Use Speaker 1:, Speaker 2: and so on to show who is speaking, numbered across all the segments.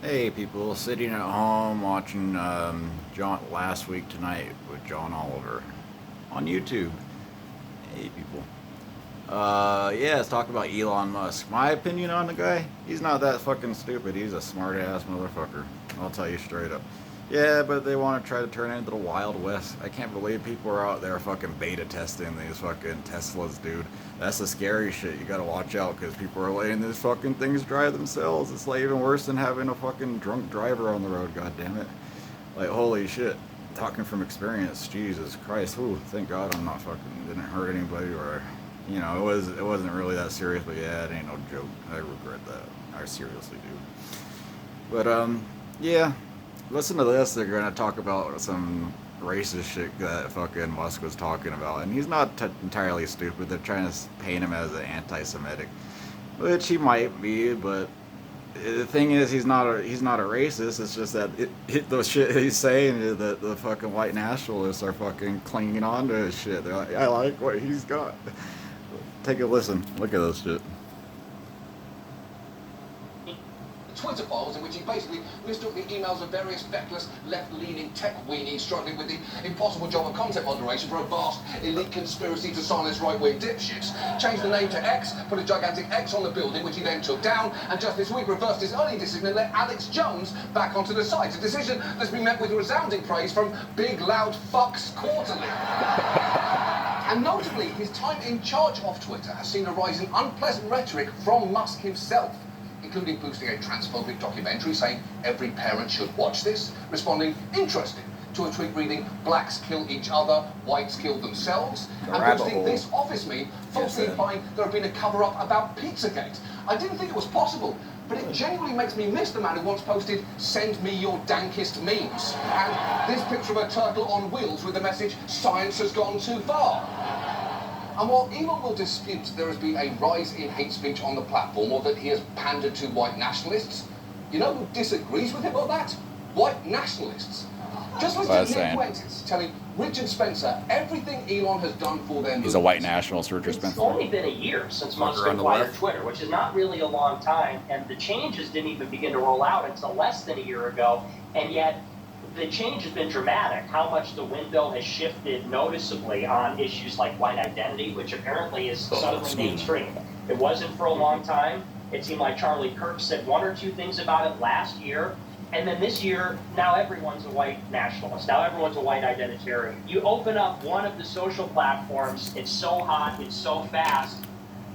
Speaker 1: Hey people, sitting at home watching John Last Week Tonight with John Oliver on YouTube. Hey people. Yeah, let's talk about Elon Musk. My opinion on the guy, he's not that fucking stupid. He's a smart ass motherfucker. I'll tell you straight up. Yeah, but they want to try to turn it into the Wild West. I can't believe people are out there fucking beta testing these fucking Teslas, dude. That's the scary shit. You gotta watch out because people are letting these fucking things drive themselves. It's like even worse than having a fucking drunk driver on the road, god damn it. Like, holy shit. Talking from experience, Jesus Christ. Ooh, thank God I'm not fucking, didn't hurt anybody or, it wasn't really that serious, but yeah, it ain't no joke. I regret that. I seriously do. But, yeah. Listen to this. They're gonna talk about some racist shit that fucking Musk was talking about, and he's not entirely stupid. They're trying to paint him as an anti-Semitic, which he might be. But the thing is, he's not a racist. It's just that the shit he's saying that the fucking white nationalists are fucking clinging on to his shit. They're like, I like what he's got. Take a listen. Look at this shit.
Speaker 2: Twitter files in which he basically mistook the emails of various feckless left-leaning tech weenies struggling with the impossible job of content moderation for a vast elite conspiracy to silence right-wing dipshits, changed the name to X, put a gigantic X on the building which he then took down, and just this week reversed his early decision and let Alex Jones back onto the site, a decision that's been met with resounding praise from Big Loud Fucks Quarterly. And notably, his time in charge of Twitter has seen a rise in unpleasant rhetoric from Musk himself, including boosting a transphobic documentary saying every parent should watch this, responding interesting to a tweet reading blacks kill each other, whites kill themselves, and boosting this office meme, falsely implying there had been a cover-up about Pizzagate. I didn't think it was possible, but it genuinely makes me miss the man who once posted, "Send me your dankest memes," and this picture of a turtle on wheels with the message, "Science has gone too far." And while Elon will dispute there has been a rise in hate speech on the platform or that he has pandered to white nationalists, you know who disagrees with him on that? White nationalists. Just listen to Nick Fuentes telling Richard Spencer everything Elon has done for them.
Speaker 1: He's a white nationalist, Richard Spencer.
Speaker 3: It's only been a year since Musk acquired Twitter, which is not really a long time, and the changes didn't even begin to roll out until less than a year ago, and yet the change has been dramatic. How much the window has shifted noticeably on issues like white identity, which apparently is suddenly mainstream. It wasn't for a long time. It seemed like Charlie Kirk said one or two things about it last year, and then this year, now everyone's a white nationalist. Now everyone's a white identitarian. You open up one of the social platforms, it's so hot, it's so fast,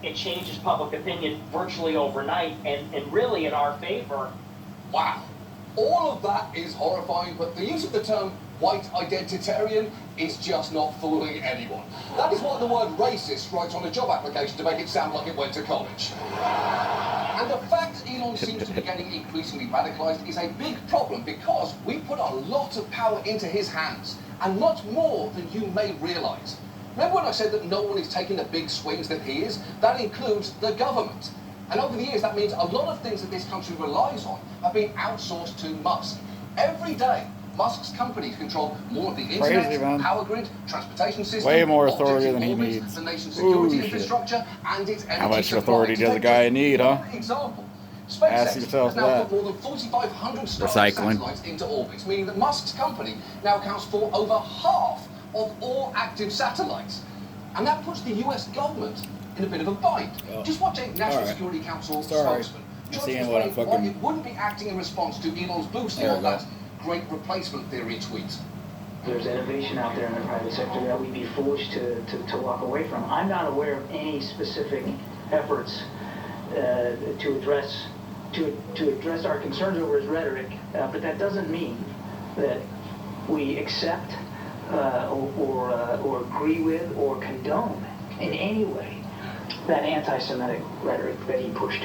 Speaker 3: it changes public opinion virtually overnight, and really in our favor.
Speaker 2: Wow. All of that is horrifying, but the use of the term white identitarian is just not fooling anyone. That is what the word racist writes on a job application to make it sound like it went to college. And the fact Elon seems to be getting increasingly radicalized is a big problem because we put a lot of power into his hands, and much more than you may realize. Remember when I said that no one is taking the big swings that he is? That includes the government. And over the years, that means a lot of things that this country relies on have been outsourced to Musk. Every day, Musk's companies control more of the internet, power grid, transportation system,
Speaker 1: way more authority than he needs.
Speaker 2: The nation's security infrastructure, and its energy.
Speaker 1: How much authority does a guy need, huh?
Speaker 2: Example.
Speaker 1: Ask yourself
Speaker 2: SpaceX has now
Speaker 1: that.
Speaker 2: put more than 4,500 Starlink satellites into orbit, meaning that Musk's company now accounts for over half of all active satellites. And that puts the US government in a bit of a bind. Just watch a National Security Council spokesman try to explain why it wouldn't be acting in response to Elon's boosting of that great replacement theory tweet.
Speaker 4: There's innovation out there in the private sector that we'd be foolish to walk away from. I'm not aware of any specific efforts to address our concerns over his rhetoric, but that doesn't mean that we accept or agree with or condone in any way that anti-Semitic rhetoric that he pushed.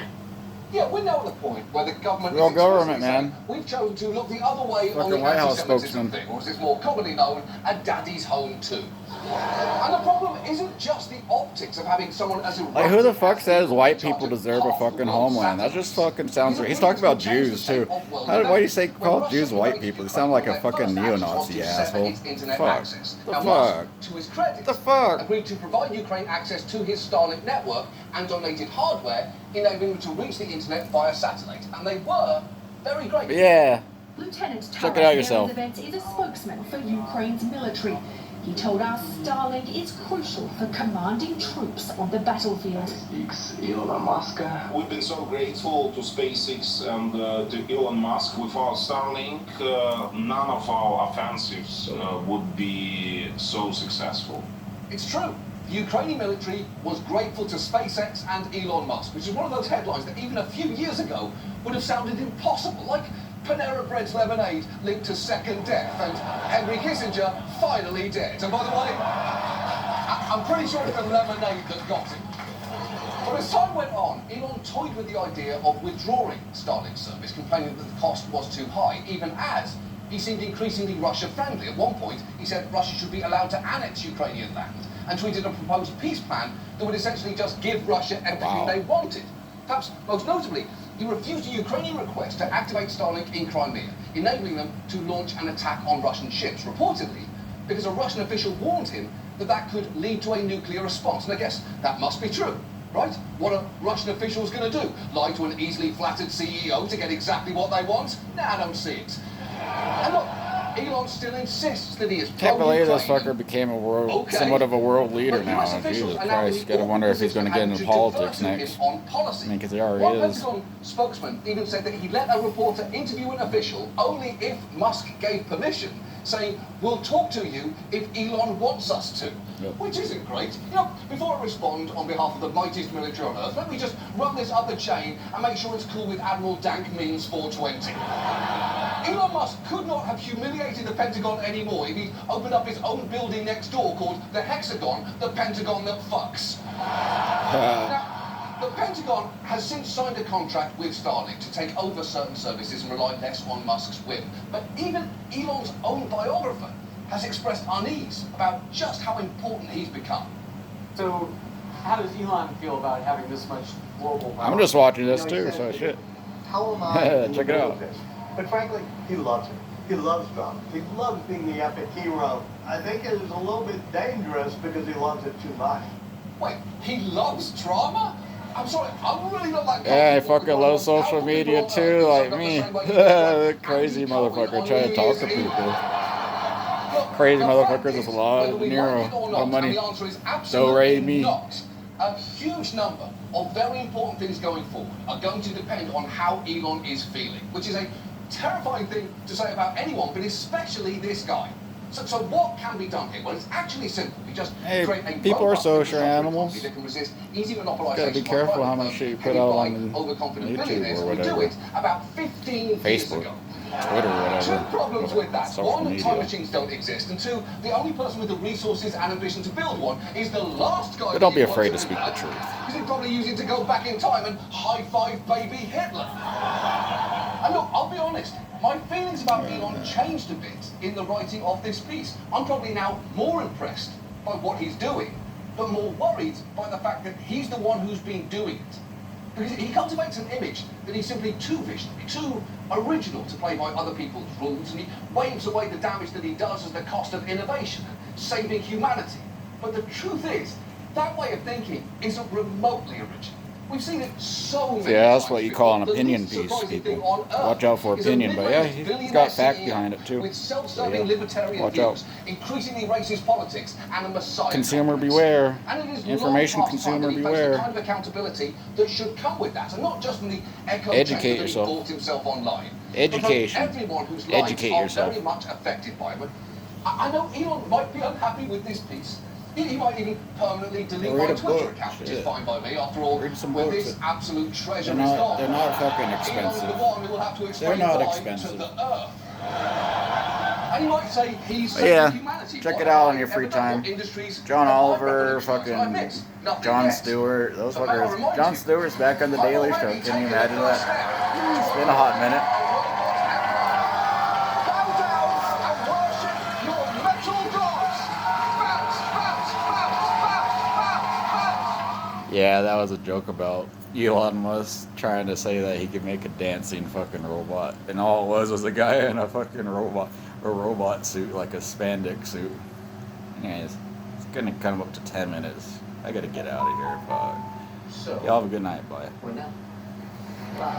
Speaker 2: Yeah, we're now at the point where the government
Speaker 1: Real
Speaker 2: is
Speaker 1: government, man.
Speaker 2: saying, we've chosen to look the other way on
Speaker 1: Fucking
Speaker 2: the
Speaker 1: White House
Speaker 2: anti-Semitism
Speaker 1: spokesman.
Speaker 2: thing, or as it's more commonly known, a daddy's home too. And the problem isn't just the optics of having someone as erratic.
Speaker 1: Like, who the fuck says white people deserve a fucking homeland? That just fucking sounds weird. He's talking about Jews, too. Why do you say call Jews white people? They sound like a fucking neo-Nazi asshole. Fuck. The fuck?
Speaker 2: To his credit,
Speaker 1: The fuck?
Speaker 2: agreed to provide Ukraine access to his Starlink network and donated hardware, enabling them to reach the internet via satellite. And they were Very great.
Speaker 1: Yeah.
Speaker 5: Lieutenant
Speaker 1: Check it out yourself.
Speaker 5: Events is a spokesman for Ukraine's military. He told us Starlink is crucial for commanding troops on the battlefield.
Speaker 6: Elon Musk.
Speaker 7: We've been so grateful to SpaceX and to Elon Musk. Without Starlink, none of our offensives would be so successful.
Speaker 2: It's true. The Ukrainian military was grateful to SpaceX and Elon Musk, which is one of those headlines that even a few years ago would have sounded impossible, like Panera Bread's lemonade linked to second death and Henry Kissinger finally dead. And by the way, I'm pretty sure it's the lemonade that got him. But as time went on, Elon toyed with the idea of withdrawing Starlink service, complaining that the cost was too high, even as he seemed increasingly Russia-friendly. At one point, he said Russia should be allowed to annex Ukrainian land, and tweeted a proposed peace plan that would essentially just give Russia everything they wanted. Perhaps most notably, he refused a Ukrainian request to activate Starlink in Crimea, enabling them to launch an attack on Russian ships, reportedly because a Russian official warned him that that could lead to a nuclear response. And I guess that must be true, right? What are Russian officials going to do? Lie to an easily flattered CEO to get exactly what they want? Nah, I don't see it. And look, Elon still insists that he is
Speaker 1: Can't believe this
Speaker 2: pro-Ukraine.
Speaker 1: fucker became a somewhat of a world leader
Speaker 2: But
Speaker 1: now.
Speaker 2: US officials
Speaker 1: Jesus
Speaker 2: are now
Speaker 1: Christ, gotta wonder if he's going to get into politics next.
Speaker 2: On policy.
Speaker 1: I mean, because he already
Speaker 2: One
Speaker 1: is.
Speaker 2: Pentagon spokesman even said that he let a reporter interview an official only if Musk gave permission, saying, "We'll talk to you if Elon wants us to."
Speaker 1: Yep.
Speaker 2: Which isn't great. You know, before I respond on behalf of the mightiest military on earth, let me just run this up the chain and make sure it's cool with Admiral Dank means 420. Elon Musk could not have humiliated the Pentagon anymore if he opened up his own building next door called the Hexagon, the Pentagon that fucks. Now, the Pentagon has since signed a contract with Starlink to take over certain services and rely less on Musk's whim. But even Elon's own biographer has expressed unease about just how important he's become.
Speaker 8: So, how does Elon feel about having this much global power?
Speaker 1: I'm just watching this
Speaker 6: You know,
Speaker 1: too,
Speaker 6: he
Speaker 1: so
Speaker 6: said,
Speaker 1: shit.
Speaker 6: How am I in the
Speaker 1: Check it
Speaker 6: middle
Speaker 1: out.
Speaker 6: of this? But frankly, he loves it. He loves drama. He loves being the epic hero. I think it is a little bit dangerous because he loves it too much.
Speaker 2: Wait, he loves drama? I'm sorry, I'm really not that
Speaker 1: Yeah, I
Speaker 2: comfortable
Speaker 1: fucking
Speaker 2: with
Speaker 1: love
Speaker 2: all
Speaker 1: social
Speaker 2: how
Speaker 1: media
Speaker 2: people
Speaker 1: too,
Speaker 2: are
Speaker 1: like
Speaker 2: the
Speaker 1: me.
Speaker 2: same way you do.
Speaker 1: Crazy
Speaker 2: And you can't
Speaker 1: motherfucker
Speaker 2: on
Speaker 1: trying to
Speaker 2: New
Speaker 1: talk
Speaker 2: Year's
Speaker 1: to
Speaker 2: Eve.
Speaker 1: people.
Speaker 2: Look,
Speaker 1: Crazy
Speaker 2: the
Speaker 1: motherfuckers
Speaker 2: fact
Speaker 1: with
Speaker 2: is,
Speaker 1: a lot
Speaker 2: whether
Speaker 1: of
Speaker 2: we
Speaker 1: Nero,
Speaker 2: like it or
Speaker 1: no
Speaker 2: not,
Speaker 1: money.
Speaker 2: and the answer is
Speaker 1: Do
Speaker 2: absolutely
Speaker 1: re mi.
Speaker 2: not. A huge number of very important things going forward are going to depend on how Elon is feeling, which is a terrifying thing to say about anyone, but especially this guy. So what can be done here? Well, it's actually simple. We just
Speaker 1: Hey,
Speaker 2: create a
Speaker 1: people are
Speaker 2: robust
Speaker 1: social
Speaker 2: infrastructure
Speaker 1: animals.
Speaker 2: economy that can resist easy monopolization.
Speaker 1: Gotta be
Speaker 2: by
Speaker 1: careful
Speaker 2: private
Speaker 1: how much
Speaker 2: firms
Speaker 1: shit you put
Speaker 2: headed
Speaker 1: out
Speaker 2: by
Speaker 1: on
Speaker 2: overconfident
Speaker 1: YouTube
Speaker 2: billionaires
Speaker 1: or
Speaker 2: who do
Speaker 1: whatever.
Speaker 2: it about 15 years
Speaker 1: Facebook,
Speaker 2: ago.
Speaker 1: Twitter, whatever.
Speaker 2: Two problems with that.
Speaker 1: Social
Speaker 2: One,
Speaker 1: media.
Speaker 2: time machines don't exist, and two, the only person with the resources and ambition to build one is the last guy.
Speaker 1: But don't be
Speaker 2: that you
Speaker 1: afraid
Speaker 2: want
Speaker 1: to
Speaker 2: do
Speaker 1: speak
Speaker 2: that,
Speaker 1: the truth.
Speaker 2: because he'd probably use it to go back in time and high-five baby Hitler. And look, I'll be honest, my feelings about Elon changed a bit in the writing of this piece. I'm probably now more impressed by what he's doing, but more worried by the fact that he's the one who's been doing it. Because he cultivates an image that he's simply too visionary, too original to play by other people's rules, and he waves away the damage that he does as the cost of innovation, saving humanity. But the truth is, that way of thinking isn't remotely original. We've seen it so many
Speaker 1: Yeah, that's
Speaker 2: times
Speaker 1: what you
Speaker 2: before.
Speaker 1: call an
Speaker 2: The
Speaker 1: opinion
Speaker 2: least
Speaker 1: piece,
Speaker 2: surprising thing
Speaker 1: people.
Speaker 2: on earth
Speaker 1: Watch out for
Speaker 2: is a
Speaker 1: opinion, but yeah,
Speaker 2: mid-range
Speaker 1: he's
Speaker 2: billionaire
Speaker 1: got fact
Speaker 2: CEO
Speaker 1: behind it too.
Speaker 2: With self-serving
Speaker 1: So, yeah.
Speaker 2: libertarian
Speaker 1: Watch
Speaker 2: views,
Speaker 1: out.
Speaker 2: increasingly racist politics, and a messiah
Speaker 1: Consumer
Speaker 2: complex.
Speaker 1: beware.
Speaker 2: And it is
Speaker 1: Information
Speaker 2: long past time
Speaker 1: consumer
Speaker 2: that he faced
Speaker 1: beware.
Speaker 2: the kind of accountability that should come with that, and not just from the echo
Speaker 1: Educate
Speaker 2: chamber that
Speaker 1: yourself.
Speaker 2: he bought himself online.
Speaker 1: Education.
Speaker 2: But from everyone whose lives
Speaker 1: Educate
Speaker 2: are
Speaker 1: yourself.
Speaker 2: very much affected by it. But I know Elon might be unhappy with this piece. He might even permanently delete
Speaker 1: Read
Speaker 2: my
Speaker 1: a
Speaker 2: Twitter
Speaker 1: book.
Speaker 2: account, which is
Speaker 1: Shit.
Speaker 2: fine by me. After all,
Speaker 1: Read some
Speaker 2: when
Speaker 1: books.
Speaker 2: this absolute treasure
Speaker 1: They're
Speaker 2: is
Speaker 1: not-
Speaker 2: gone,
Speaker 1: they're not fucking
Speaker 2: Elon's
Speaker 1: expensive.
Speaker 2: the one who will have to explain
Speaker 1: not
Speaker 2: why
Speaker 1: expensive.
Speaker 2: to the earth. And you might say he's
Speaker 1: But yeah,
Speaker 2: saving humanity.
Speaker 1: check
Speaker 2: What
Speaker 1: it out
Speaker 2: have
Speaker 1: on
Speaker 2: I
Speaker 1: your free
Speaker 2: ever done
Speaker 1: time.
Speaker 2: for industries
Speaker 1: John
Speaker 2: that I've
Speaker 1: Oliver,
Speaker 2: revolutionized? I
Speaker 1: fucking
Speaker 2: mix nothing
Speaker 1: John
Speaker 2: yet.
Speaker 1: Stewart, those
Speaker 2: So may I
Speaker 1: fuckers.
Speaker 2: remind
Speaker 1: John
Speaker 2: you,
Speaker 1: Stewart's back on the
Speaker 2: I've
Speaker 1: Daily Show.
Speaker 2: already
Speaker 1: Can you
Speaker 2: taken the
Speaker 1: imagine
Speaker 2: first
Speaker 1: that?
Speaker 2: step.
Speaker 1: It's been a hot minute.
Speaker 2: Bow down and worship your metal gods. Bounce, bounce, bounce, bounce, bounce, bounce.
Speaker 1: Yeah, that was a joke about Elon Musk trying to say that he could make a dancing fucking robot, and all it was a guy in a fucking robot suit, like a spandex suit. Anyways, it's gonna come up to 10 minutes. I gotta get out of here, but
Speaker 9: So,
Speaker 1: y'all have a good night. Bye.
Speaker 9: we're now